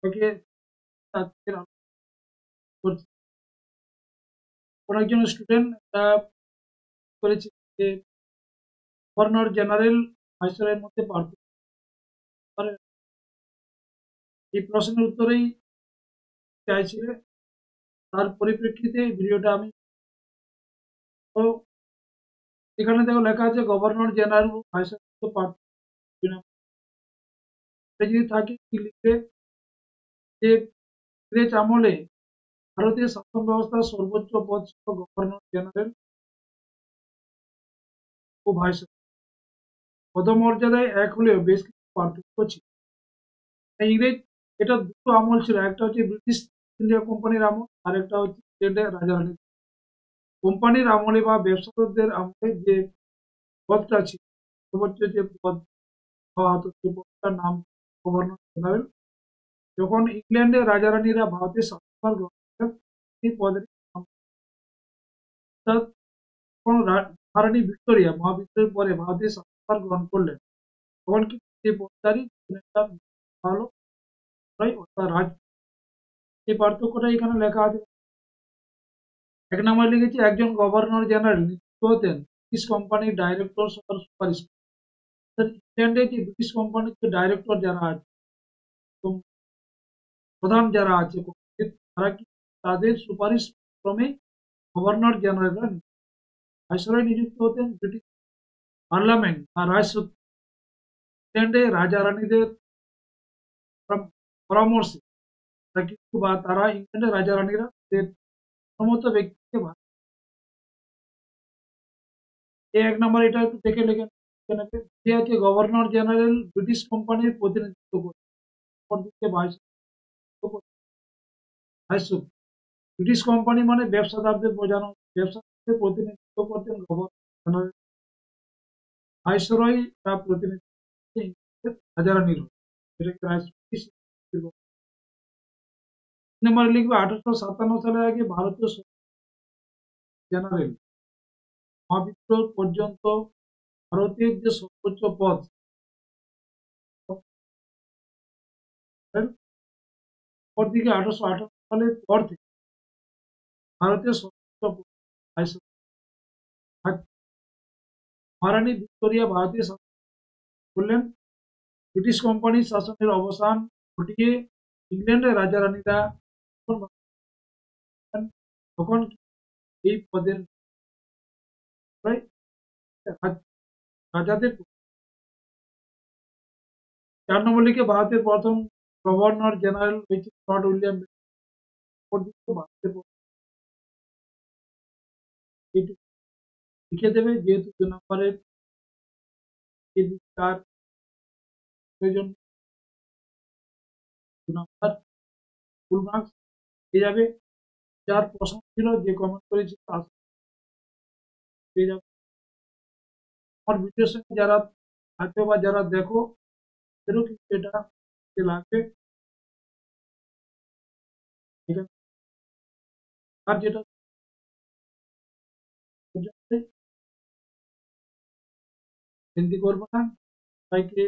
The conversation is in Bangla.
ওকে আজকের করছি। কোন একজন স্টুডেন্ট করেছে যে গভর্নর জেনারেল ভাইসরয়ের মধ্যে পার্থক্য করে। এই প্রশ্নের উত্তরেই চাইছিলে, তার পরিপ্রেক্ষিতে এই ভিডিওটা আমি। তো এখানে দেখো লেখা আছে গভর্নর জেনারেল ও ভাইসরয়ের মধ্যে পার্থক্য। এটা যদি থাকে কি লিখবে যে ইংরেজ আমলে ভারতীয় শাসন ব্যবস্থার সর্বোচ্চ পদ ছিল গভর্নর জেনারেল ও ভাইসরয়। পদমর্যাদায় এক হলেও বেশ কিছু পার্থক্য ছিল। ইংরেজ, এটা দুটো আমল ছিল, একটা হচ্ছে ব্রিটিশ ইন্ডিয়া কোম্পানির আমল, আর একটা হচ্ছে ইংল্যান্ডের রাজারানী। কোম্পানির আমলে বা ব্যবসায়ীদের আমলে যে পদটা ছিল, সর্বোচ্চ যে পদ পাওয়া হতো, সেই পদটার নাম গভর্নর জেনারেল। যখন ইংল্যান্ডের রাজারানীরা ভারতের শাসনভার গ্রহণ করেন, এই পদের নাম অর্থাৎ যখন মহারানী ভিক্টোরিয়া মহাবিদ্রোহের পরে ভারতের শাসনভার গ্রহণ করলেন, তখন কিন্তু সেই পদটারই একটা ভালো হয়, অর্থাৎ রাজ। এই পার্থক্যটা এখানে লেখা আছে। এক নম্বরে লিখেছি একজন গভর্নর জেনারেল নিযুক্ত হতেন ব্রিটিশ কোম্পানির ডাইরেক্টর সুপারিশ। ইংল্যান্ডে যে ব্রিটিশ কোম্পানির যে ডাইরেক্টর যারা আছে, এবং প্রধান যারা আছে কোম্পানির, তারা কি তাদের সুপারিশ ক্রমে গভর্নর জেনারেলরা ভাইসরয় নিযুক্ত হতেন ব্রিটিশ পার্লামেন্ট বা রাজসত্য। ইংল্যান্ডে রাজা রানীদের পরামর্শে তারা কিন্তু বা তারা ইংল্যান্ডের রাজা রানীরা তাদের সমস্ত ব্যক্তিকে এই এক নম্বর এটা একটু দেখে লেখেন। যে আছে গভর্নর জেনারেল ব্রিটিশ কোম্পানির প্রতিনিধিত্ব করে, অপরদিকে ভাইসরয়। ব্রিটিশ কোম্পানি মানে ব্যবসাদারদের বোঝানো, ব্যবসাদারদের প্রতিনিধিত্ব করতেন গভর্নর জেনারেল। ভাইসরয় তার প্রতিনিধিত্ব ইংরেজদের রাজারানীর হতো, এটাকে ব্রিটিশ নম্বরে লিখবে 1857 সালের আগে ভারতীয় জেনারেল মহাবিদ্রোহ পর্যন্ত ভারতের যে সর্বোচ্চ পদ, অপরদিকে 1858 সালের পর থেকে ভারতের সর্বোচ্চ পদ ভাইসরয়। মহারানী ভিক্টোরিয়া ভারতীয় শাসন করলেন। ব্রিটিশ কোম্পানির শাসনের অবসান ঘটিয়ে ইংল্যান্ডের রাজা রানীরা তখন এই পদের প্রায় রাজাদের। 4 নম্বর লিখে ভারতের প্রথম গভর্নর জেনারেল হয়েছে লর্ড উইলিয়াম বেন্টিঙ্ক। ভারতের এইটুকু লিখে দেবে, যেহেতু 2 নম্বরের তার প্রয়োজন। 2 নম্বর ফুল মার্কস পেয়ে যাবে। যার প্রশ্ন ছিল, যে কমেন্ট করেছিল তার পেয়ে যাবে। আমার ভিডিওর সঙ্গে যারা থাকবে বা যারা দেখো, তাদেরও কিন্তু এটা লাগবে। ঠিক আছে, আর যেটা চিন্তা করবো না, সবাইকে